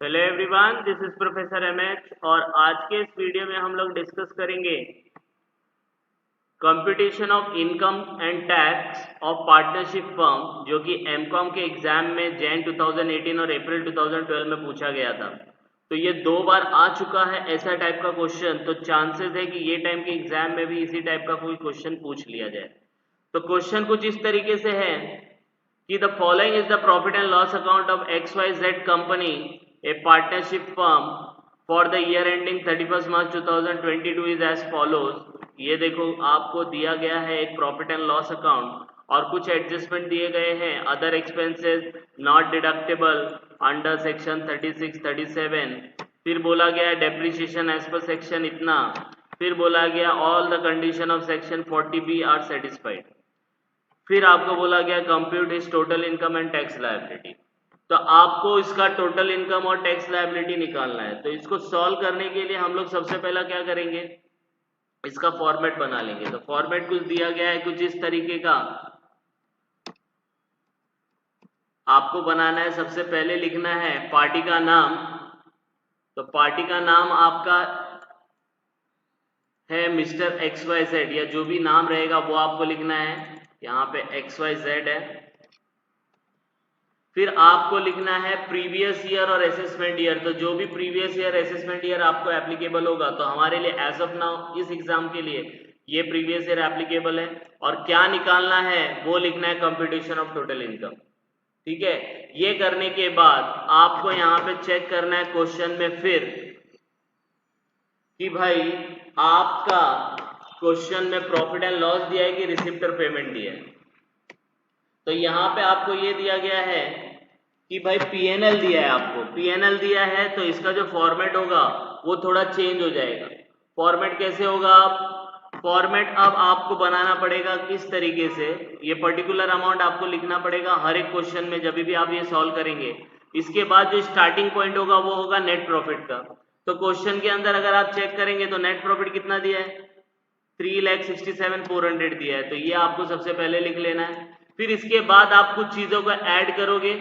Hello everyone, this is professor MH और आज के इस वीडियो में हम लोग डिस्कस करेंगे computation of income and tax of partnership firm, जो कि एमकॉम के एग्जाम में जैन 2018 और अप्रैल 2012 में पूछा गया था। तो ये 2 बार आ चुका है ऐसा टाइप का क्वेश्चन, तो चांसेस है कि ये टाइम के एग्जाम में भी इसी टाइप का कोई क्वेश्चन पूछ लिया जाए। तो क्वेश्चन कुछ इस तरीके से है कि the following is the profit and loss account of XYZ company, a partnership firm for the year ending 31st March 2022 is as follows। ये देखो आपको दिया गया है एक प्रॉफिट एंड लॉस अकाउंट और कुछ एडजस्टमेंट दिए गए हैं। Other expenses not deductible under section 36 37। फिर बोला गया डेप्रिसिएशन एज पर सेक्शन इतना। फिर बोला गया all the condition of section 40B are satisfied. फिर आपको बोला गया compute is total income and tax liability. तो आपको इसका टोटल इनकम और टैक्स लायबिलिटी निकालना है। तो इसको सॉल्व करने के लिए हम लोग सबसे पहला क्या करेंगे, इसका फॉर्मेट बना लेंगे। तो फॉर्मेट कुछ दिया गया है कुछ इस तरीके का आपको बनाना है। सबसे पहले लिखना है पार्टी का नाम। तो पार्टी का नाम आपका है मिस्टर XYZ, या जो भी नाम रहेगा वो आपको लिखना है। यहाँ पे XYZ है। फिर आपको लिखना है प्रीवियस ईयर और असेसमेंट ईयर। तो जो भी प्रीवियस ईयर असेसमेंट ईयर आपको एप्लीकेबल होगा, तो हमारे लिए एज ऑफ नाउ इस एग्जाम के लिए ये प्रीवियस ईयर एप्लीकेबल है। और क्या निकालना है वो लिखना है कंप्यूटेशन ऑफ टोटल इनकम। ठीक है, ये करने के बाद आपको यहाँ पे चेक करना है क्वेश्चन में फिर कि भाई आपका क्वेश्चन में प्रॉफिट एंड लॉस दिया है कि रिसिप्ट और पेमेंट दिया है। तो यहाँ पे आपको ये दिया गया है कि भाई PNL दिया है। आपको PNL दिया है तो इसका जो फॉर्मेट होगा वो थोड़ा चेंज हो जाएगा। फॉर्मेट कैसे होगा, फॉर्मेट अब आपको बनाना पड़ेगा किस तरीके से, ये पर्टिकुलर अमाउंट आपको लिखना पड़ेगा हर एक क्वेश्चन में जब भी आप ये सॉल्व करेंगे। इसके बाद जो स्टार्टिंग पॉइंट होगा वो होगा नेट प्रॉफिट का। तो क्वेश्चन के अंदर अगर आप चेक करेंगे तो नेट प्रॉफिट कितना दिया है, 3,67,400 दिया है। तो ये आपको सबसे पहले लिख लेना है। फिर इसके बाद आप कुछ चीजों को ऐड करोगे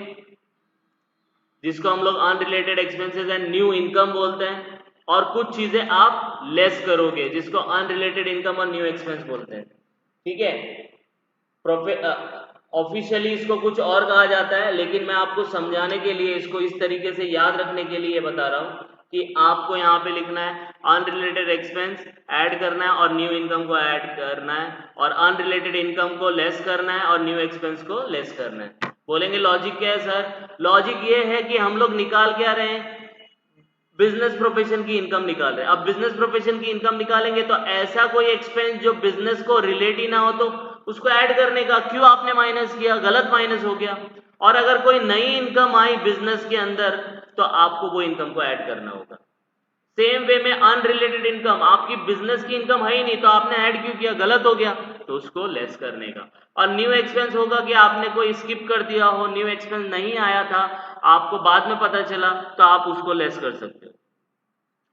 जिसको हम लोग unrelated expenses and new income बोलते हैं, और कुछ चीजें आप लेस करोगे जिसको अनरिलेटेड इनकम और न्यू एक्सपेंस बोलते हैं। ठीक है, ऑफिशियली इसको कुछ और कहा जाता है, लेकिन मैं आपको समझाने के लिए इसको इस तरीके से याद रखने के लिए बता रहा हूं कि आपको यहाँ पे लिखना है अनरिलेटेड एक्सपेंस ऐड करना है और न्यू इनकम को ऐड करना है, और अनरिलेटेड इनकम को लेस करना है और न्यू एक्सपेंस को लेस करना है। बोलेंगे लॉजिक क्या है सर? लॉजिक ये है कि हम लोग निकाल क्या रहे हैं, बिजनेस प्रोफेशन की इनकम निकाल रहे हैं। अब बिजनेस प्रोफेशन की इनकम निकालेंगे तो ऐसा कोई एक्सपेंस जो बिजनेस को रिलेट ही ना हो तो उसको ऐड करने का क्यों आपने माइनस किया, गलत माइनस हो गया। और अगर कोई नई इनकम आई बिजनेस के अंदर तो आपको वो इनकम को ऐड करना होगा। सेम वे में अनरिलेटेड इनकम, आपकी बिजनेस की इनकम है ही नहीं तो आपने ऐड क्यों किया, गलत हो गया, तो उसको लेस करने का। और न्यू एक्सपेंस होगा कि आपने कोई स्किप कर दिया हो, न्यू एक्सपेंस नहीं आया था, आपको बाद में पता चला, तो आप उसको लेस कर सकते हो।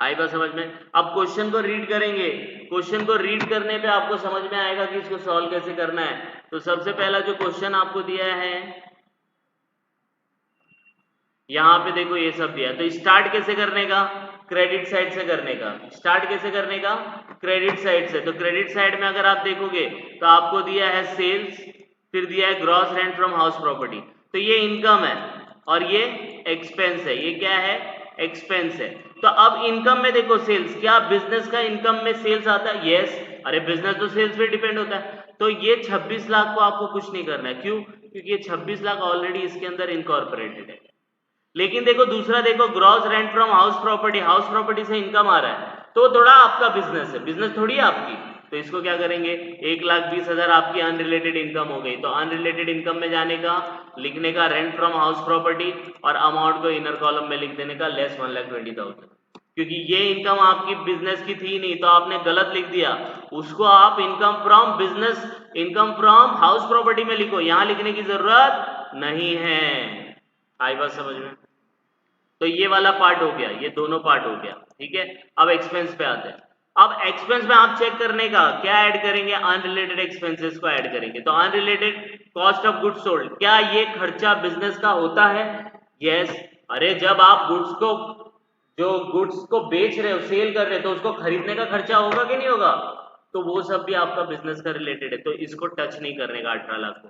आई बात समझ में? अब क्वेश्चन को रीड करेंगे, क्वेश्चन को रीड करने पे आपको समझ में आएगा कि इसको सॉल्व कैसे करना है। तो सबसे पहला जो क्वेश्चन आपको दिया है यहाँ पे देखो ये सब दिया है। तो स्टार्ट कैसे करने का, क्रेडिट साइड से करने का। स्टार्ट कैसे करने का, क्रेडिट साइड से। तो क्रेडिट साइड में अगर आप देखोगे तो आपको दिया है सेल्स, फिर दिया है gross rent from house property. तो ये इनकम है और ये एक्सपेंस है। ये क्या है, एक्सपेंस है। तो अब इनकम में देखो सेल्स, क्या बिजनेस का इनकम में सेल्स आता है? यस। अरे बिजनेस तो सेल्स पे डिपेंड होता है। तो ये 26 लाख को आपको कुछ नहीं करना है। क्यों? क्योंकि ये 26 लाख ऑलरेडी इसके अंदर इनकॉर्पोरेटेड है। लेकिन देखो दूसरा देखो, gross rent from house property, house property से इनकम आ रहा है तो थोड़ा आपका बिजनेस है, बिजनेस थोड़ी है आपकी। तो इसको क्या करेंगे, 1,20,000 आपकी अनरिलेटेड इनकम हो गई। तो अनरिलेटेड इनकम में जाने का, लिखने का रेंट फ्रॉम हाउस प्रॉपर्टी और अमाउंट को इनर कॉलम में लिख देने का लेस 1,20,000। क्योंकि ये इनकम आपकी बिजनेस की थी नहीं तो आपने गलत लिख दिया, उसको आप income from business, income from house property में लिखो, यहां लिखने की जरूरत नहीं है। आई बात समझ में? तो ये वाला पार्ट हो गया, ये दोनों पार्ट हो गया। ठीक है, अब एक्सपेंस पे आते हैं। अब एक्सपेंस में आप चेक करने का क्या ऐड करेंगे, अनरिलेटेड एक्सपेंसेस को ऐड करेंगे। तो unrelated cost of goods sold, क्या ये खर्चा बिजनेस का होता है? यस। अरे जब आप गुड्स को बेच रहे हो, सेल कर रहे हो, तो उसको खरीदने का खर्चा होगा कि नहीं होगा? तो वो सब भी आपका बिजनेस का रिलेटेड है, तो इसको टच नहीं करने का 18 लाख को,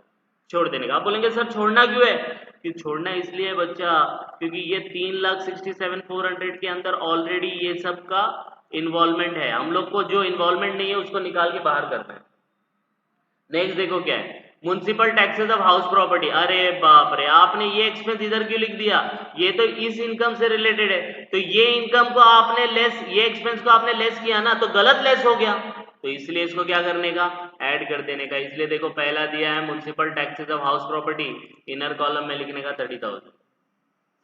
छोड़ देने का। आप बोलेंगे सर छोड़ना क्यों है? कि छोड़ना इसलिए है बच्चा, क्योंकि ये 3,67,400 के अंदर ऑलरेडी ये सब का इन्वॉल्वमेंट है। हम लोग को जो इन्वॉल्वमेंट नहीं है उसको निकाल के बाहर करना है। नेक्स्ट देखो क्या है, municipal taxes of house property. अरे बाप रे, आपने ये एक्सपेंस इधर क्यों लिख दिया? ये तो इस इनकम से रिलेटेड है, तो ये इनकम को आपने लेस, ये एक्सपेंस को आपने लेस किया ना, तो गलत लेस हो गया, तो इसलिए इसको क्या करने का, ऐड कर देने का। इसलिए देखो पहला दिया है municipal taxes of house property, inner column में लिखने का 30,000।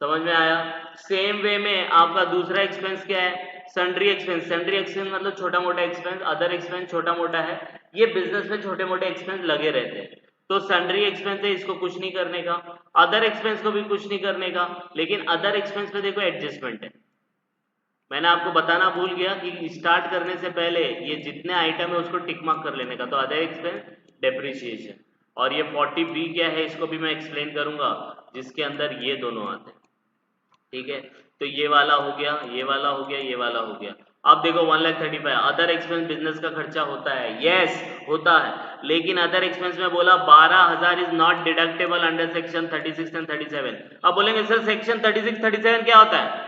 समझ में आया? सेम वे में आपका दूसरा एक्सपेंस क्या है, सन्ड्री एक्सपेंस। सन्ड्री एक्सपेंस मतलब छोटा मोटा एक्सपेंस, अदर एक्सपेंस छोटा मोटा है, ये बिजनेस में छोटे मोटे एक्सपेंस लगे रहते हैं, तो सन्ड्री एक्सपेंस है, इसको कुछ नहीं करने का। अदर एक्सपेंस को भी कुछ नहीं करने का, लेकिन अदर एक्सपेंस पे देखो एडजस्टमेंट है। मैंने आपको बताना भूल गया कि स्टार्ट करने से पहले ये जितने आइटम है उसको टिक मार्क कर लेने का। तो अदर एक्सपेंस, डेप्रिसिएशन, और ये 40B क्या है इसको भी मैं एक्सप्लेन करूंगा, जिसके अंदर ये दोनों आते हैं। ठीक है, तो ये वाला हो गया, ये वाला हो गया, ये वाला हो गया। अब देखो 1,35,000 अदर एक्सपेंस बिजनेस का खर्चा होता है, यस होता है, लेकिन अदर एक्सपेंस में बोला 12,000 is not deductible under section 36 and 37। अब बोलेंगे सर सेक्शन 36 37 क्या होता है?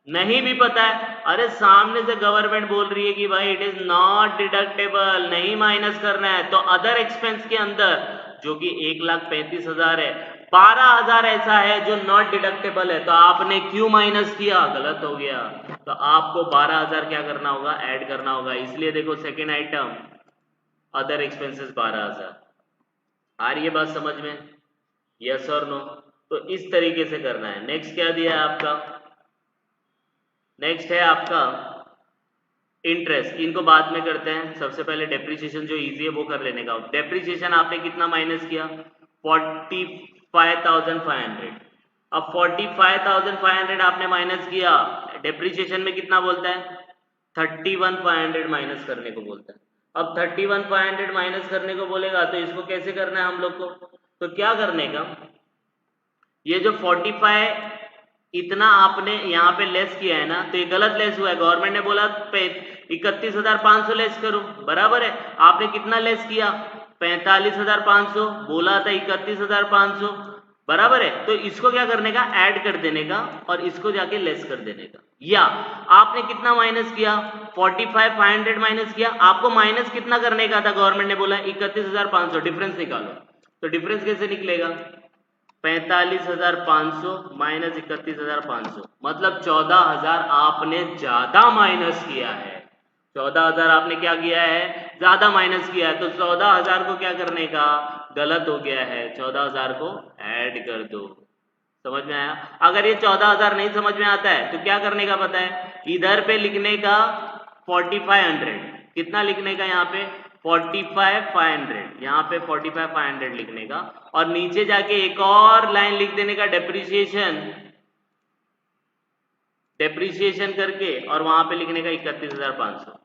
नहीं भी पता है? अरे सामने से गवर्नमेंट बोल रही है कि भाई इट इज नॉट डिडक्टेबल, नहीं माइनस करना है, तो अदर एक्सपेंस के अंदर जो कि 1,35,000 है, 12,000 ऐसा है जो नॉट डिडक्टेबल है, तो आपने क्यों माइनस किया? गलत हो गया, तो आपको 12,000 क्या करना होगा, ऐड करना होगा। इसलिए देखो सेकेंड आइटम अदर एक्सपेंसेस 12,000। आ रही है बात समझ में? यस और नो? तो इस तरीके से करना है। नेक्स्ट क्या दिया है आपका, नेक्स्ट है आपका इंटरेस्ट। इनको बाद में करते हैं, सबसे पहले डेप्रिसिएशन जो इजी है वो कर लेने का। डेप्रिसिएशन आपने कितना माइनस किया, 45,500। अब 45,500 आपने माइनस किया, डेप्रिसिएशन में कितना बोलता है, 31,500 माइनस करने को बोलता है। अब 31,500 माइनस करने को बोलेगा तो इसको कैसे करना है हम लोग को, तो क्या करने का, ये जो 45 इतना आपने यहाँ पे लेस किया है ना, तो ये गलत लेस हुआ है। गवर्नमेंट ने बोला 31,500 लेस करो, बराबर है, आपने कितना लेस किया, 45,500, बोला था 31,500, बराबर है। तो इसको क्या करने का, ऐड कर देने का, और इसको जाके लेस कर देने का। या आपने कितना माइनस किया, 45,500 माइनस किया, आपको माइनस कितना करने का था, गवर्नमेंट ने बोला 31,500, डिफरेंस निकालो। तो डिफरेंस कैसे निकलेगा, 45,500 माइनस 31,500, मतलब 14,000 आपने ज्यादा माइनस किया है। 14,000 आपने क्या किया है, ज्यादा माइनस किया है, तो 14,000 को क्या करने का, गलत हो गया है, 14,000 को ऐड कर दो। समझ में आया? अगर ये 14,000 नहीं समझ में आता है तो क्या करने का पता है, इधर पे लिखने का 4500, कितना लिखने का यहाँ पे 45,500, यहाँ पे 45,500 लिखने का, और नीचे जाके एक और लाइन लिख देने का डेप्रिसिएशन, डेप्रिसिएशन करके, और वहां पे लिखने का 31,500।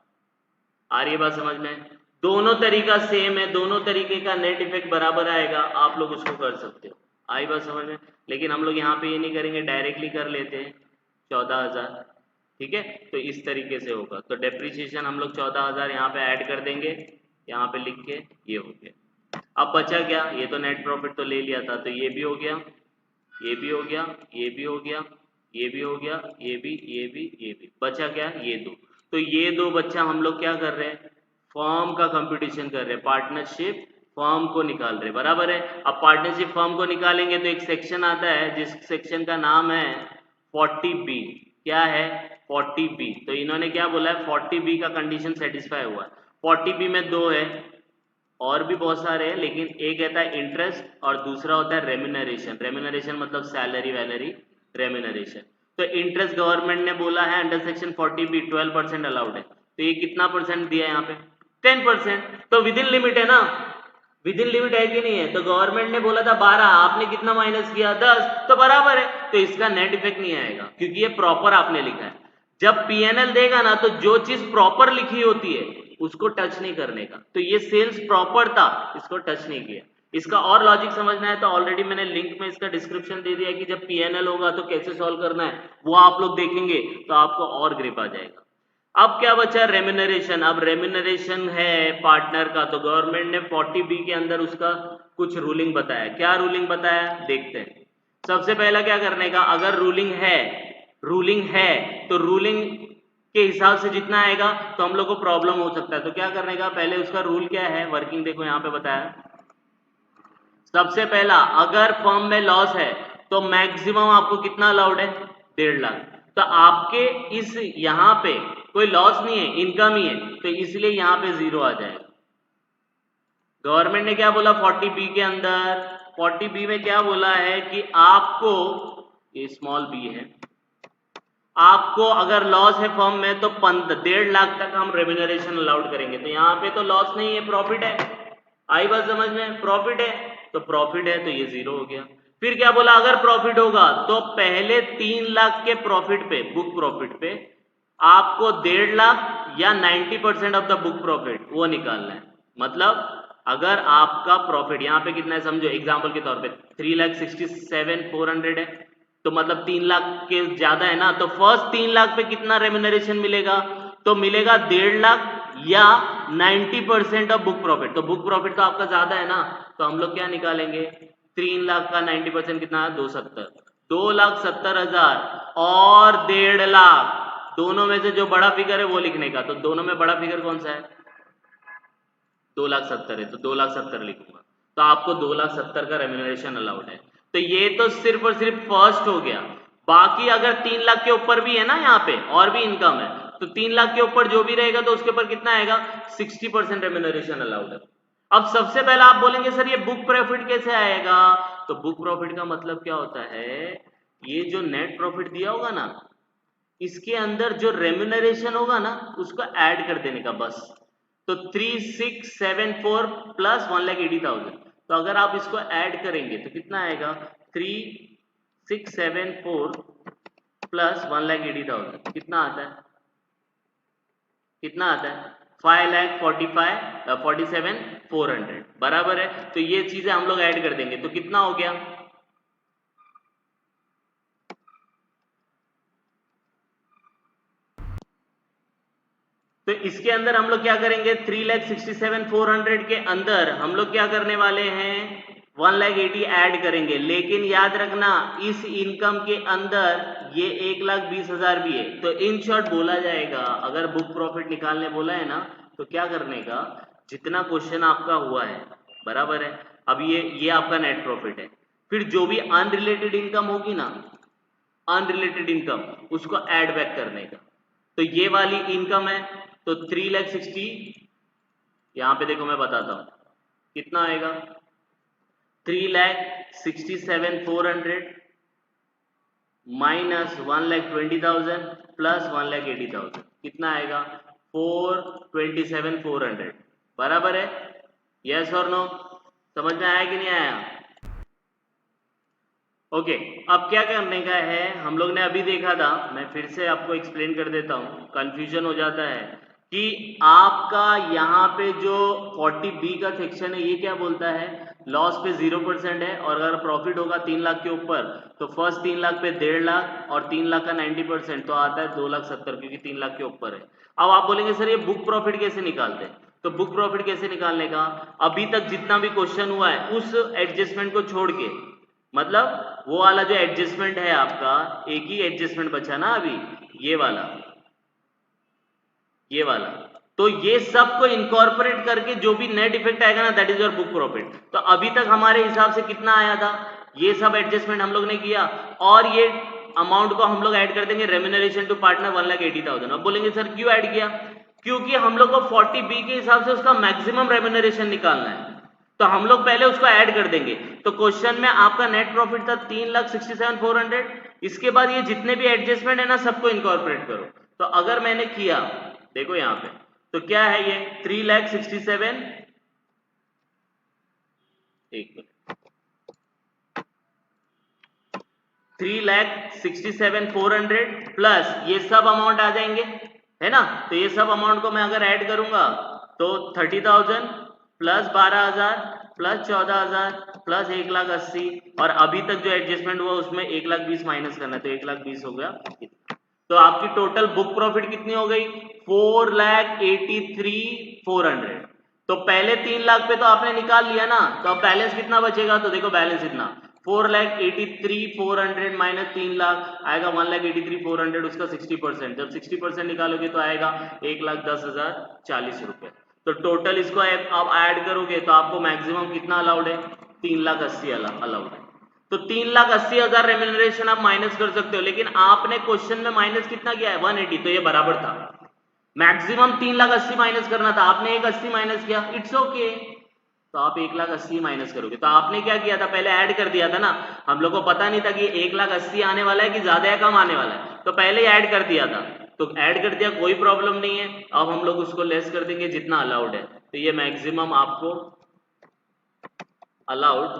आ रही है बात समझ में? दोनों तरीका सेम है, दोनों तरीके का नेट इफेक्ट बराबर आएगा, आप लोग उसको कर सकते हो। आई बात समझ में? लेकिन हम लोग यहाँ पे ये नहीं करेंगे, डायरेक्टली कर लेते हैं 14,000। ठीक है, तो इस तरीके से होगा। तो डेप्रिसिएशन हम लोग 14,000 यहाँ पे ऐड कर देंगे, यहाँ पे लिख के, ये हो गया। अब बचा क्या, ये तो नेट प्रॉफिट तो ले लिया था, तो ये भी हो गया, ये भी हो गया, ये भी हो गया, ये भी हो गया, ये भी, ये भी, ये भी, बचा क्या, ये दो। तो ये दो बच्चा हम लोग क्या कर रहे हैं, फॉर्म का कंपटीशन कर रहे हैं, पार्टनरशिप फॉर्म को निकाल रहे, बराबर है। अब पार्टनरशिप फॉर्म को निकालेंगे तो एक सेक्शन आता है, जिस सेक्शन का नाम है 40B। क्या है, 40B। तो इन्होंने क्या बोला है, 40B का कंडीशन सेटिस्फाई हुआ है। 40B में दो है, और भी बहुत सारे हैं, लेकिन एक कहता है इंटरेस्ट और दूसरा होता है रेम्यूनरेशन। रेम्यूनरेशन मतलब सैलरी वैलरी, रेम्यूनरेशन। तो इंटरेस्ट गवर्नमेंट ने बोला है अंडर सेक्शन 40B 12% अलाउड है, तो ये कितना परसेंट दिया है यहाँ पे, 10%। तो विद इन लिमिट है ना, विद इन लिमिट है कि नहीं है? तो गवर्नमेंट ने बोला था 12, आपने कितना माइनस किया, 10, तो बराबर है, तो इसका नेट इफेक्ट नहीं आएगा, क्योंकि ये प्रॉपर आपने लिखा है। जब पीएनएल देगा ना, तो जो चीज प्रॉपर लिखी होती है उसको टच नहीं करने का। तो ये सेल्स प्रॉपर था, इसको टच नहीं किया। इसका और लॉजिक समझना है तो ऑलरेडी मैंने लिंक में इसका डिस्क्रिप्शन दे दिया है कि जब पीएनएल होगा तो कैसे सॉल्व करना है, वो आप लोग देखेंगे तो आपको और ग्रिप आ जाएगा। अब क्या बचा रेम्यूनरेशन। अब रेम्यूनरेशन है पार्टनर का, तो गवर्नमेंट ने 40B के अंदर उसका कुछ रूलिंग बताया। क्या रूलिंग बताया देखते हैं। सबसे पहला क्या करने का, अगर रूलिंग है तो रूलिंग के हिसाब से जितना आएगा तो हम लोग को प्रॉब्लम हो सकता है। तो क्या करने का, पहले उसका रूल क्या है, वर्किंग देखो यहाँ पे बताया। सबसे पहला, अगर फर्म में लॉस है तो मैक्सिमम आपको कितना अलाउड है, 1.5 लाख। तो आपके इस यहाँ पे कोई लॉस नहीं है, इनकम ही है, तो इसलिए यहाँ पे 0 आ जाएगा। गवर्नमेंट ने क्या बोला 40B के अंदर, 40B में क्या बोला है कि आपको, ये स्मॉल b है, आपको अगर लॉस है फर्म में तो 1.5 लाख तक हम रेम्यूनरेशन अलाउड करेंगे। तो यहाँ पे तो लॉस नहीं है, प्रॉफिट है। आई बात समझ में, प्रॉफिट है तो प्रॉफिट है तो ये 0 हो गया। फिर क्या बोला, अगर प्रॉफिट होगा तो पहले 3 लाख के प्रॉफिट पे, बुक प्रॉफिट पे आपको 1.5 लाख या 90% ऑफ द बुक प्रॉफिट वो निकालना है। मतलब अगर आपका प्रॉफिट यहाँ पे कितना है, समझो एग्जांपल के तौर पे 3,67,400 है, तो मतलब 3 लाख के ज्यादा है ना, तो फर्स्ट 3 लाख पे कितना रेम्यूनरेशन मिलेगा, तो मिलेगा 1.5 लाख या 90% ऑफ बुक प्रॉफिट। तो बुक प्रॉफिट तो आपका ज्यादा है ना, तो हम लोग क्या निकालेंगे, 3 लाख का 90% कितना है, 270, 2,70,000 और 1.5 लाख, दोनों में से जो बड़ा फिगर है वो लिखने का। तो दोनों में बड़ा फिगर कौन सा है, 2,70,000 है, तो 2,70,000 लिखूंगा। तो आपको 2,70,000 का रेम्यूनरेशन अलाउड है। तो ये तो सिर्फ और सिर्फ फर्स्ट हो गया। बाकी अगर 3 लाख के ऊपर भी है ना यहाँ पे और भी इनकम है, तो 3 लाख के ऊपर जो भी रहेगा तो उसके ऊपर कितना आएगा, 60% रेम्यूनरेशन अलाउड है। अब सबसे पहला आप बोलेंगे सर ये बुक प्रॉफिट कैसे आएगा, तो बुक प्रॉफिट का मतलब क्या होता है, ये जो नेट प्रॉफिट दिया होगा ना, इसके अंदर जो रेम्यूनरेशन होगा ना उसको ऐड कर देने का बस। तो 3,674 प्लस 1,80,000, तो अगर आप इसको ऐड करेंगे तो कितना आएगा, 3,674 प्लस 1,80,000 कितना आता है, कितना आता है 5,47,400 बराबर है। तो ये चीजें हम लोग ऐड कर देंगे तो कितना हो गया, तो इसके अंदर हम लोग क्या करेंगे, 3,67,400 के अंदर हम लोग क्या करने वाले हैं, 1,80,000 ऐड करेंगे। लेकिन याद रखना इस इनकम के अंदर ये 1,20,000 भी है। तो इन शॉर्ट बोला जाएगा, अगर बुक प्रॉफिट निकालने बोला है ना, तो क्या करने का, जितना क्वेश्चन आपका हुआ है बराबर है, अब ये आपका नेट प्रॉफिट है, फिर जो भी अनरिलेटेड इनकम होगी ना, अनरिलेटेड इनकम उसको ऐड बैक करने का। तो ये वाली इनकम है तो 3,60,000, यहां पे देखो मैं बताता हूं कितना आएगा, 3,67,400 माइनस 1,20,000 प्लस 1,80,000 कितना आएगा, 4,27,400 बराबर है। यस और नो, समझ में आया कि नहीं आया। ओके अब क्या करने का है, हम लोग ने अभी देखा था, मैं फिर से आपको एक्सप्लेन कर देता हूं, कंफ्यूजन हो जाता है कि आपका यहाँ पे जो 40B का सेक्शन है ये क्या बोलता है, लॉस पे 0% है, और अगर प्रॉफिट होगा 3 लाख के ऊपर तो फर्स्ट 3 लाख पे 1.5 लाख और 3 लाख का 90% तो आता है 2,70,000, क्योंकि 3 लाख के ऊपर है। अब आप बोलेंगे सर ये बुक प्रॉफिट कैसे निकालते हैं, तो बुक प्रॉफिट कैसे निकालने का, अभी तक जितना भी क्वेश्चन हुआ है उस एडजस्टमेंट को छोड़ के, मतलब वो वाला जो एडजस्टमेंट है आपका, एक ही एडजस्टमेंट बचा ना अभी, ये वाला, ये वाला, तो ये सब को इनकॉर्पोरेट करके जो भी नेट इफेक्ट आएगा ना, that is your book profit. तो अभी तक हमारे हिसाब से कितना आया था, ये सब एडजस्टमेंट हम लोग ने किया, और ये अमाउंट को हम लोग ऐड कर देंगे रेम्यूनरेशन टू पार्टनर 1,80,000। अब बोलेंगे सर क्यों ऐड किया, क्योंकि हम लोग को 40B के हिसाब से उसका मैक्सिमम रेम्यूनरेशन निकालना है, तो हम लोग पहले उसको ऐड कर देंगे। तो क्वेश्चन में आपका नेट प्रॉफिट था 3,67,400, इसके बाद ये जितने भी एडजस्टमेंट है ना सबको इनकॉर्पोरेट करो। तो अगर मैंने किया, देखो यहां पे, तो क्या है ये 3,67,000, एक मिनट, 3,67,400 प्लस ये सब अमाउंट आ जाएंगे, है ना। तो ये सब अमाउंट को मैं अगर ऐड करूंगा तो 30,000 प्लस 12,000 प्लस 14,000 प्लस 1,80,000 और अभी तक जो एडजस्टमेंट हुआ उसमें 1,20,000 माइनस करना है तो 1,20,000 हो गया। तो आपकी टोटल बुक प्रॉफिट कितनी हो गई 4,83,400। तो पहले 3 लाख पे तो आपने निकाल लिया ना, तो अब बैलेंस कितना बचेगा, तो देखो बैलेंस इतना 4,83,400 माइनस 3 लाख आएगा 1,83,400, उसका 60%, जब 60% निकालोगे तो आएगा 1,10,040 रुपए। तो टोटल इसको आप ऐड करोगे तो आपको मैक्सिमम कितना अलाउड है 3,80,000 अलाउड है। तो 3,80,000 रेम्यूनरेशन आप माइनस कर सकते हो, लेकिन आपने क्वेश्चन में माइनस कितना किया है 180, तो ये बराबर था, मैक्सिमम 3,80,000 माइनस करना था, आपने 1,80,000 माइनस किया, इट्स ओके। तो आप 1,80,000 माइनस करोगे तो आपने क्या किया था पहले ऐड कर दिया था ना, हम लोग को पता नहीं था कि 1,80,000 आने वाला है कि ज्यादा या कम आने वाला है, तो पहले ही ऐड कर दिया था, तो ऐड कर दिया कोई प्रॉब्लम नहीं है। अब हम लोग उसको लेस कर देंगे जितना अलाउड है, तो ये मैक्सिमम आपको अलाउड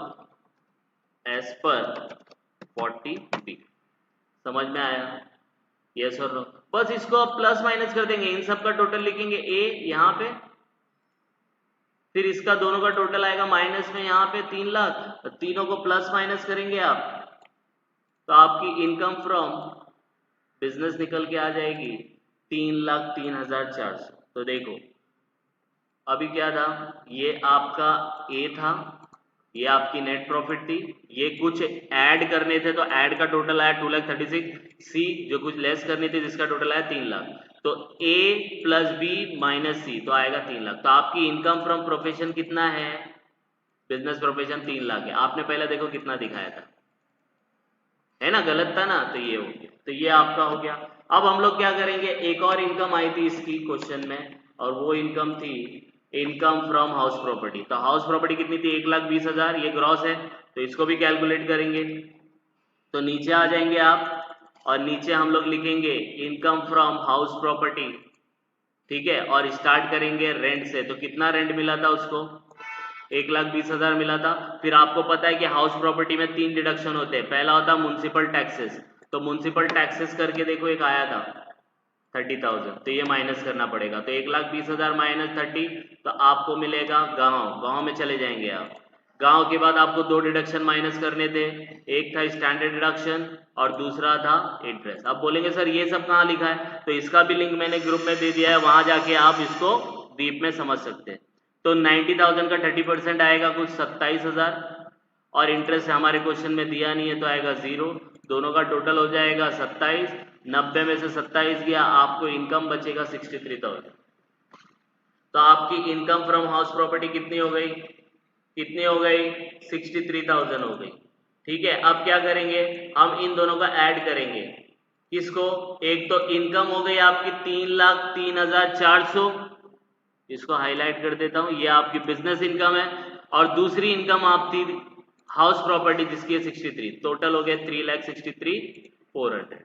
एज पर 40B। समझ में आया, यस और नो? बस इसको अब प्लस माइनस कर देंगे, इन सब का टोटल लिखेंगे ए यहाँ पे, फिर इसका दोनों का टोटल आएगा माइनस में यहाँ पे 3 लाख, तो तीनों को प्लस माइनस करेंगे आप, तो आपकी इनकम फ्रॉम बिजनेस निकल के आ जाएगी 3,03,400। तो देखो अभी क्या था, ये आपका ए था, ये आपकी नेट प्रॉफिट थी, ये कुछ ऐड करने थे तो ऐड का टोटल आया 2,36,000, सी जो कुछ लेस करनी थी जिसका टोटल आया 3 लाख, तो ए प्लस बी माइनस सी तो आएगा 3 लाख। तो आपकी इनकम फ्रॉम प्रोफेशन कितना है, बिजनेस प्रोफेशन 3 लाख है, आपने पहले देखो कितना दिखाया था, है ना, गलत था ना, तो ये हो गया, तो ये आपका हो गया। अब हम लोग क्या करेंगे, एक और इनकम आई थी इसकी क्वेश्चन में, और वो इनकम थी इनकम फ्रॉम हाउस प्रॉपर्टी। तो हाउस प्रॉपर्टी कितनी थी 1,20,000, ये ग्रॉस है, तो इसको भी कैलकुलेट करेंगे। तो नीचे आ जाएंगे आप, और नीचे हम लोग लिखेंगे इनकम फ्रॉम हाउस प्रॉपर्टी, ठीक है, और स्टार्ट करेंगे रेंट से। तो कितना रेंट मिला था उसको 1,20,000 मिला था। फिर आपको पता है कि हाउस प्रॉपर्टी में 3 डिडक्शन होते हैं, पहला होता है म्युनिसिपल टैक्सेस, तो म्युनिसिपल टैक्सेस करके देखो एक आया था 30,000, तो ये माइनस करना पड़ेगा, तो 1,20,000 माइनस 30, तो आपको मिलेगा गांव में चले जाएंगे आप, गांव के बाद आपको 2 डिडक्शन माइनस करने थे, एक था स्टैंडर्ड डिडक्शन और दूसरा था इंटरेस्ट। अब बोलेंगे सर ये सब कहाँ लिखा है, तो इसका भी लिंक मैंने ग्रुप में दे दिया है, वहां जाके आप इसको डीप में समझ सकते हैं। तो 90,000 का 30% आएगा कुछ 27,000, और इंटरेस्ट हमारे क्वेश्चन में दिया नहीं है तो आएगा 0, दोनों का टोटल हो जाएगा 27, 90 में से 27 गया, आपको इनकम बचेगा 63,000। तो आपकी इनकम फ्रॉम हाउस प्रॉपर्टी कितनी हो गई, 63,000 हो गई, ठीक है। अब क्या करेंगे, हम इन दोनों का ऐड करेंगे, किसको, एक तो इनकम हो गई आपकी 3,03,400, इसको हाईलाइट कर देता हूं, ये आपकी बिजनेस इनकम है, और दूसरी इनकम आप थी हाउस प्रॉपर्टी जिसकी है 63, टोटल हो गया 3,63,400।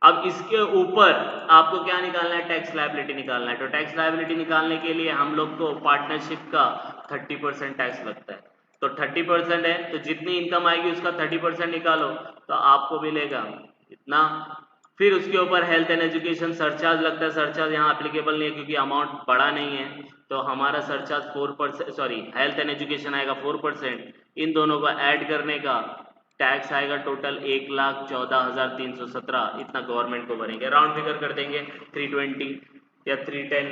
अब इसके ऊपर आपको क्या निकालना है, टैक्स लायबिलिटी निकालना है। तो टैक्स लायबिलिटी निकालने के लिए हम लोग को पार्टनरशिप का 30% टैक्स लगता है, तो 30% है, तो जितनी इनकम आएगी उसका 30% निकालो, तो आपको मिलेगा इतना। फिर उसके ऊपर हेल्थ एंड एजुकेशन सरचार्ज लगता है, सरचार्ज यहाँ एप्लीकेबल नहीं है क्योंकि अमाउंट बड़ा नहीं है, तो हमारा surcharge 4%, sorry health and education आएगा 4%, इन दोनों को ऐड करने का टैक्स आएगा टोटल 1,14,317, इतना गवर्नमेंट को भरेंगे, राउंड फिगर कर देंगे 320 या 310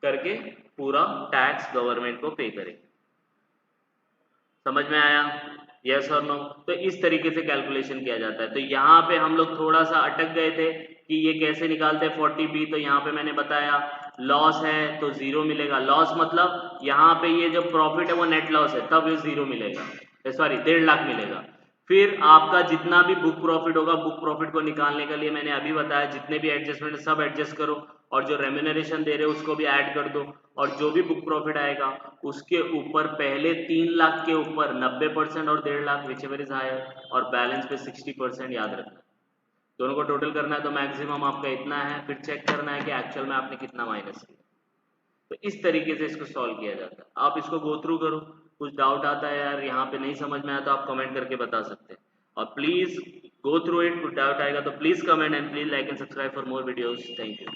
करके पूरा टैक्स गवर्नमेंट को पे करेंगे। समझ में आया, यस और नो? तो इस तरीके से कैलकुलेशन किया जाता है। तो यहाँ पे हम लोग थोड़ा सा अटक गए थे कि ये कैसे निकालते हैं 40B, तो यहाँ पे मैंने बताया लॉस है तो 0 मिलेगा, लॉस मतलब यहाँ पे ये जो प्रॉफिट है वो नेट लॉस है, तब ये 0 मिलेगा, सॉरी 1.5 लाख मिलेगा। फिर आपका जितना भी बुक प्रॉफिट होगा, बुक प्रॉफिट को निकालने के लिए मैंने अभी बताया जितने भी एडजस्टमेंट सब एडजस्ट करो, और जो रेम्यूनरेशन दे रहे हो उसको भी ऐड कर दो, और जो भी बुक प्रॉफिट आएगा उसके ऊपर पहले 3 लाख के ऊपर 90% और 1.5 lakh whichever is higher, और बैलेंस पे 60% याद रखना। दोनों को टोटल करना है तो मैक्सिमम आपका इतना है, फिर चेक करना है कि एक्चुअल में आपने कितना माइनस किया। तो इस तरीके से इसको सॉल्व किया जाता है। आप इसको गो थ्रू करो, कुछ डाउट आता है यार यहाँ पे नहीं समझ में आया तो आप कमेंट करके बता सकते हैं, और प्लीज गो थ्रू इट, कुछ डाउट आएगा तो please comment, and please like and subscribe for more videos. Thank you.